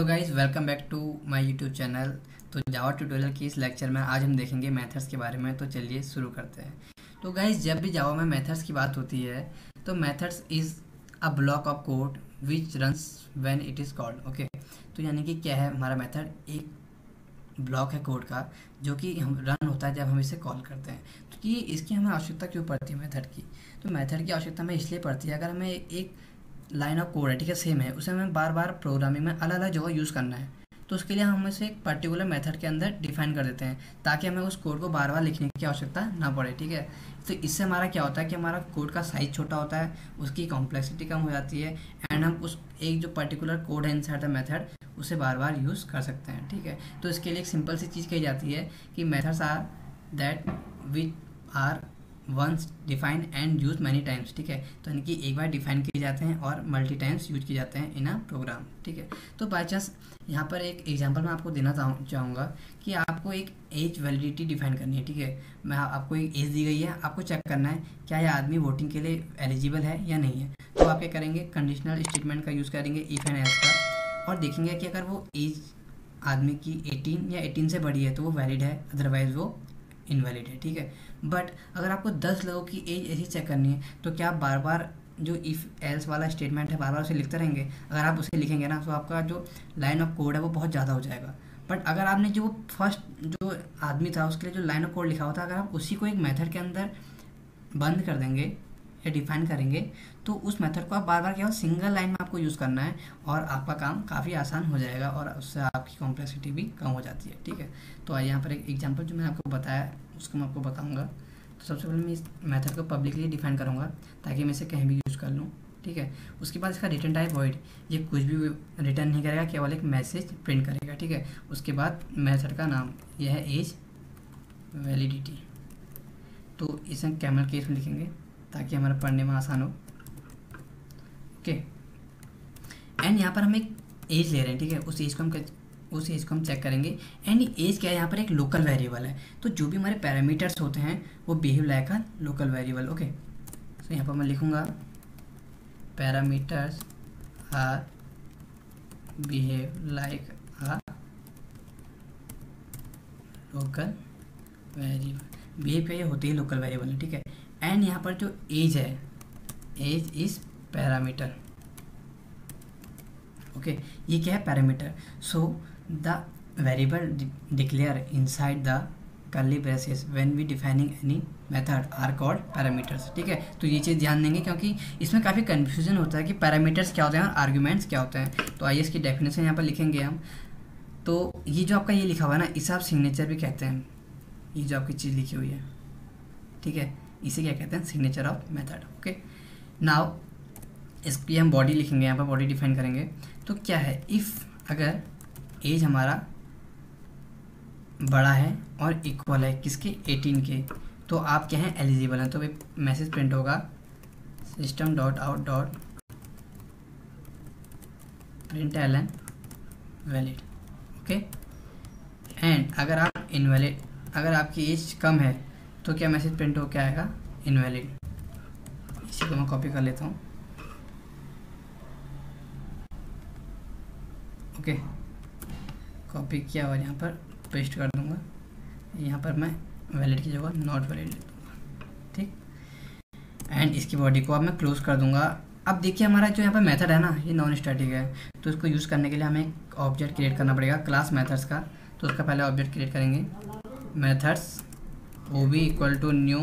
Hello guys, welcome back to my YouTube channel. तो Java tutorial की इस lecture में आज हम देखेंगे मेथड्स के बारे में। तो चलिए शुरू करते हैं। तो गाइस, जब भी जावा में मेथड्स की बात होती है तो methods is a block of code which runs when it is called. Okay, तो यानी कि क्या है, हमारा मेथड एक ब्लॉक है कोड का जो कि हम रन होता है जब हम इसे कॉल करते हैं। तो ये इसकी हमें आवश्यकता क्यों पड़ती है मेथड की? तो मेथड की आवश्यकता हमें इसलिए पड़ती है, अगर हमें एक लाइन ऑफ कोड है, ठीक है, सेम है, उसे हमें बार बार प्रोग्रामिंग में अलग अलग जगह यूज़ करना है, तो उसके लिए हम इसे एक पर्टिकुलर मेथड के अंदर डिफाइन कर देते हैं ताकि हमें उस कोड को बार बार लिखने की आवश्यकता ना पड़े। ठीक है, तो इससे हमारा क्या होता है कि हमारा कोड का साइज छोटा होता है, उसकी कॉम्प्लेक्सिटी कम हो जाती है एंड हम उस एक जो पर्टिकुलर कोड है इनसाइड द मेथड उसे बार बार यूज़ कर सकते हैं। ठीक है, तो इसके लिए एक सिंपल सी चीज़ कही जाती है कि methods are that which are once define and use many times. ठीक है, तो यानी कि एक बार डिफाइन किए जाते हैं और मल्टी टाइम्स यूज किए जाते हैं इन अ प्रोग्राम। ठीक है, तो बाई चांस यहाँ पर एक एग्जांपल मैं आपको देना चाहूँगा कि आपको एक एज वैलिडिटी डिफाइन करनी है। ठीक है, मैं आपको एक एज दी गई है, आपको चेक करना है क्या यह आदमी वोटिंग के लिए एलिजिबल है या नहीं है। तो आप क्या करेंगे, कंडीशनल स्टेटमेंट का यूज़ करेंगे, इफ एंड एल्स का, और देखेंगे कि अगर वो एज आदमी की 18 या 18 से बड़ी है तो वो वैलिड है, अदरवाइज वो इनवैलिड है। ठीक है, बट अगर आपको 10 लोगों की एज ऐसी चेक करनी है तो क्या आप बार बार जो इफ़ एल्स वाला स्टेटमेंट है बार बार उसे लिखते रहेंगे? अगर आप उसे लिखेंगे ना तो आपका जो लाइन ऑफ कोड है वो बहुत ज़्यादा हो जाएगा। बट अगर आपने जो फर्स्ट जो आदमी था उसके लिए जो लाइन ऑफ कोड लिखा हुआ था, अगर आप उसी को एक मेथड के अंदर बंद कर देंगे या डिफाइन करेंगे तो उस मेथड को आप बार बार केवल सिंगल लाइन में आपको यूज़ करना है और आपका काम काफ़ी आसान हो जाएगा और उससे आपकी कॉम्प्लेक्सिटी भी कम हो जाती है। ठीक है, तो आइए यहाँ पर एक एग्जांपल जो मैंने आपको बताया उसको मैं आपको बताऊंगा। तो सबसे पहले मैं इस मेथड को पब्लिकली डिफाइन करूँगा ताकि मैं इसे कहीं भी यूज़ कर लूँ। ठीक है, उसके बाद इसका रिटर्न टाइप वॉइड, ये कुछ भी रिटर्न नहीं करेगा, केवल एक मैसेज प्रिंट करेगा। ठीक है, उसके बाद मेथड का नाम यह है एज वैलिडिटी, तो इसे कैमल केस में लिखेंगे ताकि हमारा पढ़ने में आसान हो। ओके, एंड यहाँ पर हम एक एज ले रहे हैं। ठीक है, उस एज को हम चेक करेंगे एंड एज क्या है, यहाँ पर एक लोकल वेरिएबल है, तो जो भी हमारे पैरामीटर्स होते हैं वो behave like a local variable. Okay, तो यहाँ पर मैं लिखूँगा parameters are behave like a local variable. Behave क्या, ये होते ही लोकल वेरिएबल है। ठीक है, एंड यहाँ पर जो एज है, एज इज पैरामीटर। ओके, ये क्या है, parameter. So the variable declare inside the curly braces when we defining any method are called parameters. ठीक है, तो ये चीज़ ध्यान देंगे क्योंकि इसमें काफ़ी कन्फ्यूजन होता है कि पैरामीटर्स क्या होते हैं और आर्ग्यूमेंट्स क्या होते हैं। तो आइए इसकी डेफिनेशन यहाँ पर लिखेंगे हम। तो ये जो आपका ये लिखा हुआ है ना, इसे आप सिग्नेचर भी कहते हैं, ये जो आपकी चीज़ लिखी हुई है। ठीक है, इसे क्या कहते हैं, signature of method. Okay, now इसकी हम बॉडी लिखेंगे, यहाँ पर बॉडी डिफाइन करेंगे। तो क्या है, इफ़ अगर एज हमारा बड़ा है और इक्वल है किसके, 18 के, तो आप क्या हैं, एलिजिबल हैं। तो एक मैसेज प्रिंट होगा system dot out dot println valid. Okay, and अगर आप इनवैलिड, अगर आपकी एज कम है तो क्या मैसेज प्रिंट हो, क्या आएगा, इनवैलिड। इसी को मैं कॉपी कर लेता हूँ। ओके, कॉपी किया और यहाँ पर पेस्ट कर दूंगा। यहाँ पर मैं वैलिड की जगह नॉट वैलिड लिख दूंगा। ठीक, एंड इसकी बॉडी को अब मैं क्लोज कर दूंगा। अब देखिए हमारा जो यहाँ पर मेथड है ना, ये नॉन स्टैटिक है, तो इसको यूज़ करने के लिए हमें एक ऑब्जेक्ट क्रिएट करना पड़ेगा क्लास मेथड्स का। तो उसका पहले ऑब्जेक्ट क्रिएट करेंगे, methods O B equal to new.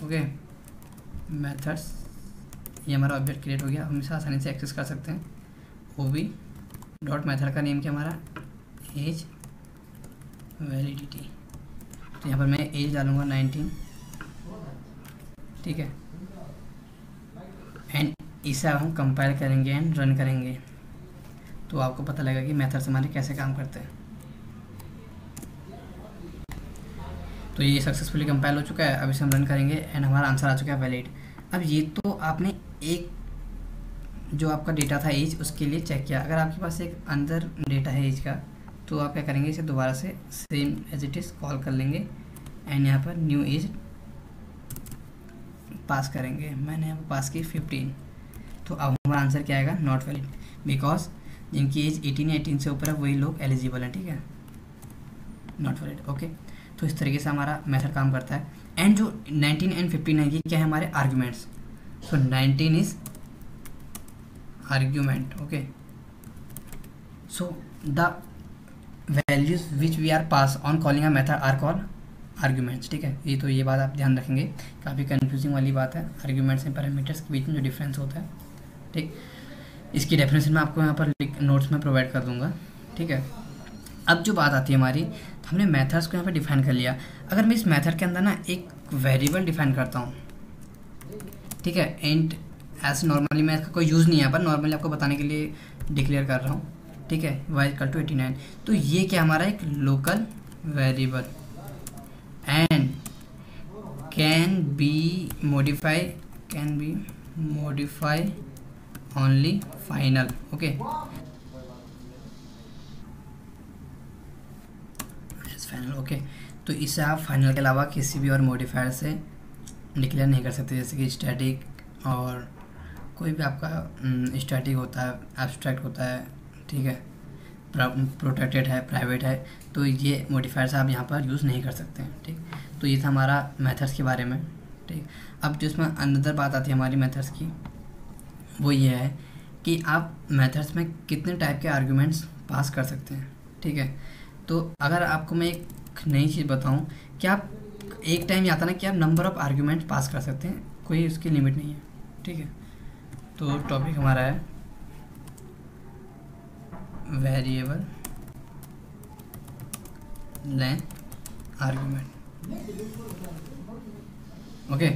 Okay, methods, ये हमारा ऑब्जेक्ट क्रिएट हो गया, हम इसे आसानी से एक्सेस कर सकते हैं। ओ बी डॉट मेथड का नेम क्या हमारा, एज वैलिडिटी। तो यहाँ पर मैं एज डालूँगा 19। ठीक है, एंड इसे हम कंपाइल करेंगे एंड रन करेंगे तो आपको पता लगेगा कि मेथड्स हमारे कैसे काम करते हैं। तो ये सक्सेसफुली कंपाइल हो चुका है। अब इसे हम रन करेंगे एंड हमारा आंसर आ चुका है वैलिड। अब ये तो आपने एक जो आपका डेटा था एज, उसके लिए चेक किया। अगर आपके पास एक अंदर डेटा है एज का तो आप क्या करेंगे, इसे दोबारा से same as it is call कर लेंगे एंड यहाँ पर न्यू एज पास करेंगे। मैंने यहाँ पास की 15, तो अब हमारा आंसर क्या आएगा, नॉट वैलिड, बिकॉज जिनकी एज 18 या 18 से ऊपर है वही लोग एलिजिबल हैं, ठीक है, नॉट वैलिड। ओके, तो इस तरीके से हमारा मेथड काम करता है। एंड जो 19 एंड 15 है ये क्या है हमारे arguments. So 19 is argument. Okay, so the values which we are pass on calling a method are called arguments, ठीक है। ये तो ये बात आप ध्यान रखेंगे, काफ़ी कंफ्यूजिंग वाली बात है आर्ग्यूमेंट्स एंड पैरामीटर्स के बीच में जो डिफरेंस होता है, ठीक। इसकी डेफिनेशन मैं आपको यहाँ पर नोट्स में प्रोवाइड कर दूंगा, ठीक है। अब जो बात आती है हमारी, तो हमने मेथड्स को यहाँ पर डिफाइन कर लिया। अगर मैं इस मेथड के अंदर ना एक वेरिएबल डिफाइन करता हूँ, ठीक है, एंड ऐसे नॉर्मली मैं इसका कोई यूज़ नहीं है, पर नॉर्मली आपको बताने के लिए डिक्लेयर कर रहा हूँ, ठीक है, y=89, तो ये क्या हमारा एक local variable and can be modify only final. Okay, final. Okay, तो इसे आप फाइनल के अलावा किसी भी और मॉडिफायर से डिक्लेयर नहीं कर सकते, जैसे कि स्टैटिक और कोई भी आपका स्टैटिक होता है, एब्स्ट्रैक्ट होता है, ठीक है, प्रोटेक्टेड है, प्राइवेट है, तो ये मॉडिफायर्स आप यहाँ पर यूज़ नहीं कर सकते हैं, ठीक। तो ये था हमारा मेथड्स के बारे में, ठीक। अब जो इसमें अनदर बात आती है हमारी मेथड्स की, वो ये है कि आप मेथड्स में कितने टाइप के आर्ग्यूमेंट्स पास कर सकते हैं, ठीक है। तो अगर आपको मैं एक नई चीज़ बताऊं कि आप एक टाइम ये आता ना कि आप नंबर ऑफ़ आर्ग्यूमेंट्स पास कर सकते हैं, कोई उसकी लिमिट नहीं है, ठीक है। तो टॉपिक हमारा है वेरिएबल लेंथ आर्ग्यूमेंट। ओके,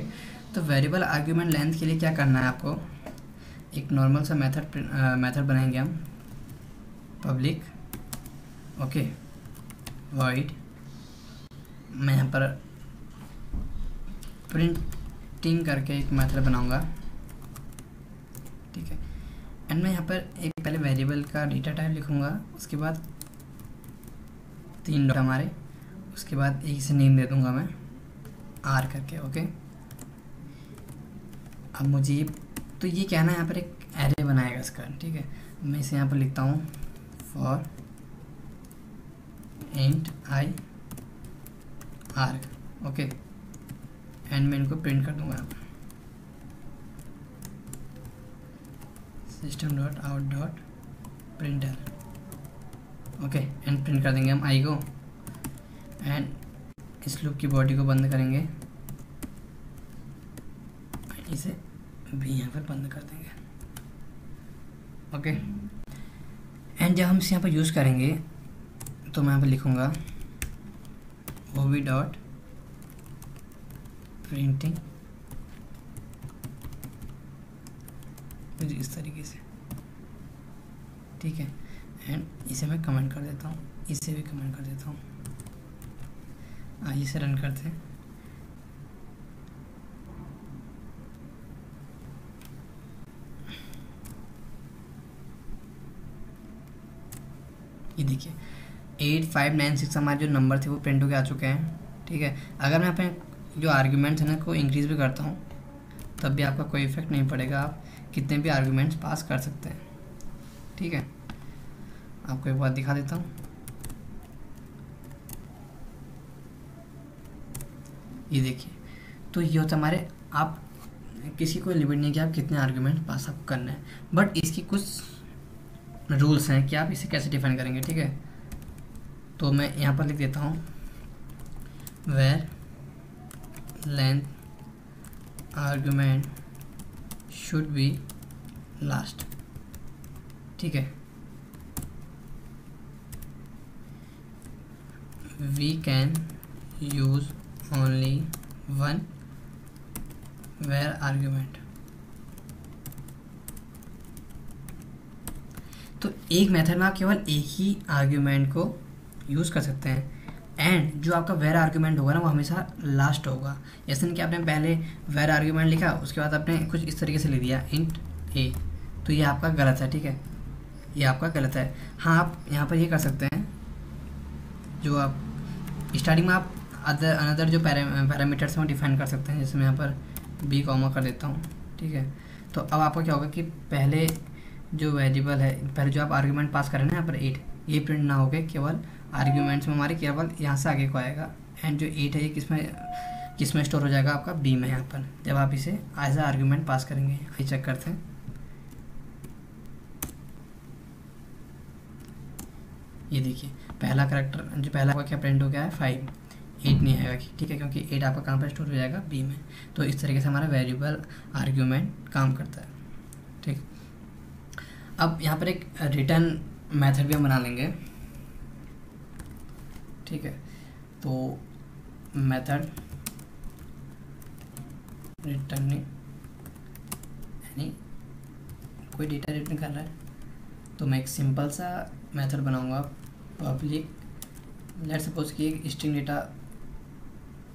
तो वेरिएबल आर्ग्यूमेंट लेंथ के लिए क्या करना है आपको, एक नॉर्मल सा मेथड बनाएंगे हम, पब्लिक, ओके, वॉइड, मैं यहाँ पर प्रिंटिंग करके एक मेथड बनाऊंगा, ठीक है। एंड मैं यहाँ पर एक पहले वेरिएबल का डेटा टाइप लिखूंगा, उसके बाद 3 डॉट हमारे, उसके बाद एक से नेम दे दूंगा मैं आर करके। ओके, अब मुझे तो ये क्या है ना, यहाँ पर एक एरे बनाएगा इसका, ठीक है। मैं इसे यहाँ पर लिखता हूँ for int I R. Okay, and मैं इनको प्रिंट कर दूंगा, system dot out dot printer. Okay, and print कर देंगे हम आई को, एंड इस लूप की बॉडी को बंद करेंगे, इसे भी यहाँ पर बंद कर देंगे। ओके, एंड जब हम इसे यहाँ पर यूज़ करेंगे तो मैं यहाँ पर लिखूँगा ओवी डॉट प्रिंटिंग कुछ इस तरीके से, ठीक है। एंड इसे मैं कमेंट कर देता हूँ, इसे भी कमेंट कर देता हूँ। आइए इसे रन करते हैं। ये देखिए 8596 हमारे जो नंबर थे वो प्रिंट होके आ चुके हैं, ठीक है। अगर मैं अपने जो आर्ग्यूमेंट्स हैं ना को इंक्रीज़ भी करता हूँ तब भी आपका कोई इफेक्ट नहीं पड़ेगा, आप कितने भी आर्ग्यूमेंट्स पास कर सकते हैं, ठीक है। आपको एक बात दिखा देता हूँ, ये देखिए, तो ये होता है हमारे, आप किसी को लिमिट नहीं कि आप कितने आर्ग्यूमेंट पास आपको करना है, बट इसकी कुछ रूल्स हैं कि आप इसे कैसे डिफाइन करेंगे, ठीक है। तो मैं यहाँ पर लिख देता हूँ var length argument should be last, ठीक है। We can use only one var argument. तो एक मेथड में आप केवल एक ही आर्ग्यूमेंट को यूज़ कर सकते हैं, एंड जो आपका वेर आर्ग्यूमेंट होगा ना वो हमेशा लास्ट होगा। ऐसा नहीं कि आपने पहले वेर आर्ग्यूमेंट लिखा उसके बाद आपने कुछ इस तरीके से लिख दिया इंट ए, तो ये आपका गलत है, ठीक है, ये आपका गलत है। हाँ, आप यहाँ पर ये कर सकते हैं, जो आप स्टार्टिंग में आप अनदर जो पैरामीटर्स हैं वो डिफाइन कर सकते हैं, जैसे मैं यहाँ पर बी कॉमा कर देता हूँ, ठीक है। तो अब आपका क्या होगा कि पहले जो वेरिएबल है, पहले जो आप आर्ग्यूमेंट पास करें ना यहाँ पर 8, ये प्रिंट ना होके केवल आर्ग्यूमेंट्स में हमारे केवल यहाँ से आगे को आएगा। एंड जो 8 है ये किस में स्टोर हो जाएगा, आपका बी में यहाँ पर, जब आप इसे एज ए आर्ग्यूमेंट पास करेंगे। आइए चेक करते हैं। ये देखिए पहला करेक्टर जो पहला का क्या प्रिंट हो गया है 5, 8 नहीं आएगा, ठीक है, क्योंकि 8 आपका कहाँ पर स्टोर हो जाएगा, बी में। तो इस तरीके से हमारा वेरिएबल आर्ग्यूमेंट काम करता है, ठीक। अब यहाँ पर एक रिटर्न मेथड भी हम बना लेंगे, ठीक है। तो मेथड रिटर्न, यानी कोई डेटा रिटर्न कर रहा है, तो मैं एक सिंपल सा मेथड बनाऊंगा, पब्लिक, लेट्स सपोज कि एक स्ट्रिंग डेटा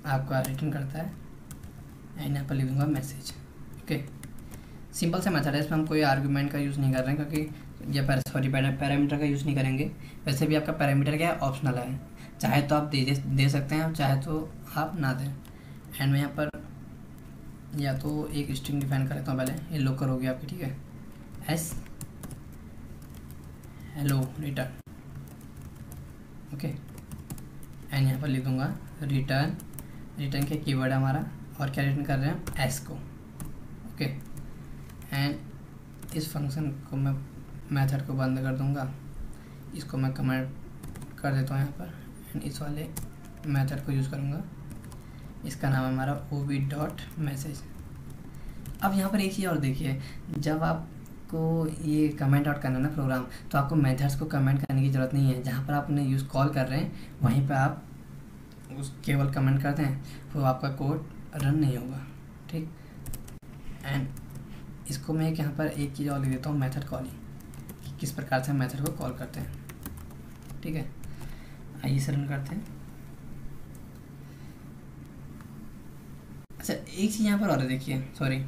आपका रिटर्न करता है, एंड यहाँ पर लिख दूंगा मैसेज। ओके, सिंपल सा मेथड है, इसमें हम कोई आर्गुमेंट का यूज़ नहीं कर रहे हैं, क्योंकि या सॉरी पैरामीटर का यूज़ नहीं करेंगे। वैसे भी आपका पैरामीटर क्या है, ऑप्शनल है, चाहे तो आप दे सकते हैं, चाहे तो आप ना दें। एंड मैं यहाँ पर या तो एक स्ट्रिंग डिफाइन कर लेता हूँ, पहले ये लोकल हो गया आपकी, ठीक है, S hello return. Okay, and यहाँ पर लिख दूंगा रिटर्न क्या कीवर्ड है हमारा, और क्या रिटर्न कर रहे हैं, एस को। ओके, एंड इस फंक्शन को मैं मेथड को बंद कर दूंगा, इसको मैं कमेंट कर देता हूँ यहाँ पर, एंड इस वाले मेथड को यूज़ करूँगा, इसका नाम है हमारा ob.message। अब यहाँ पर एक चीज़ और देखिए, जब आपको ये कमेंट आउट करना है ना प्रोग्राम, तो आपको मेथड्स को कमेंट करने की ज़रूरत नहीं है। जहाँ पर आप उन्हें यूज़ कॉल कर रहे हैं वहीं पर आप उस केवल कमेंट करते हैं, तो आपका कोड रन नहीं होगा, ठीक। एंड इसको मैं यहाँ पर एक चीज़ और लिख देता हूँ, मेथड कॉलिंग, किस प्रकार से हम मेथड को कॉल करते हैं, ठीक है। आइए इसे रन करते हैं। अच्छा, एक चीज़ यहाँ पर और देखिए, सॉरी,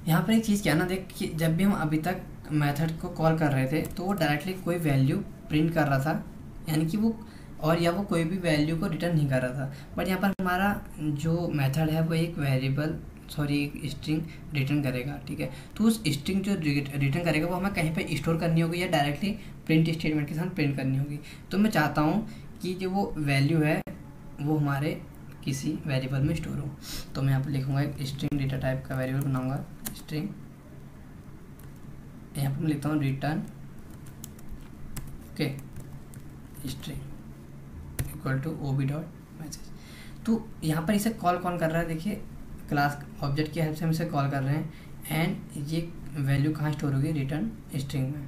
यहाँ पर एक चीज़ क्या ना, देखिए जब भी हम अभी तक मेथड को कॉल कर रहे थे तो वो डायरेक्टली कोई वैल्यू प्रिंट कर रहा था, यानी कि वो, और या वो कोई भी वैल्यू को रिटर्न नहीं कर रहा था। बट यहाँ पर हमारा जो मेथड है वो एक वेरिएबल, सॉरी एक स्ट्रिंग रिटर्न करेगा, ठीक है। तो उस स्ट्रिंग जो रिटर्न करेगा वो हमें कहीं पे स्टोर करनी होगी या डायरेक्टली प्रिंट स्टेटमेंट के साथ प्रिंट करनी होगी। तो मैं चाहता हूँ कि जो वो वैल्यू है वो हमारे किसी वेरिएबल में स्टोर हो, तो मैं यहाँ पर लिखूँगा एक स्ट्रिंग डेटा टाइप का वेरिएबल बनाऊँगा, स्ट्रिंग, यहाँ पर मैं लिखता हूँ return, okay, string equal to ob.message। तो यहाँ पर इसे कॉल कौन कर रहा है, देखिए क्लास ऑब्जेक्ट की हेल्प से हम इसे कॉल कर रहे हैं, एंड ये वैल्यू कहाँ स्टोर होगी, रिटर्न स्ट्रिंग में,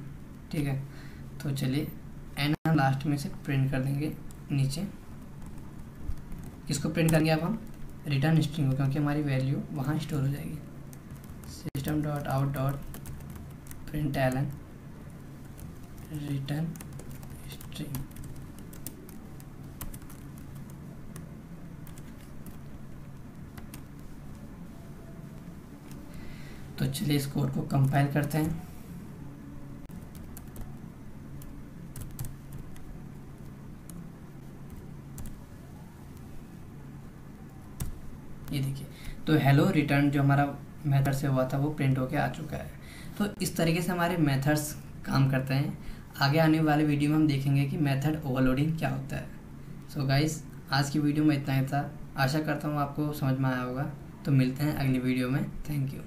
ठीक है। तो चलिए, एंड हम लास्ट में इसे प्रिंट कर देंगे नीचे। किसको प्रिंट करेंगे अब हम, रिटर्न स्ट्रिंग को, क्योंकि हमारी वैल्यू वहाँ स्टोर हो जाएगी। system.out.println return string. तो चलिए इस कोड को कंपाइल करते हैं। ये देखिए, तो हेलो रिटर्न जो हमारा मेथड से हुआ था वो प्रिंट होके आ चुका है। तो इस तरीके से हमारे मेथड्स काम करते हैं। आगे आने वाले वीडियो में हम देखेंगे कि मेथड ओवरलोडिंग क्या होता है। सो गाइस, आज की वीडियो में इतना ही था। आशा करता हूँ आपको समझ में आया होगा। तो मिलते हैं अगली वीडियो में। Thank you.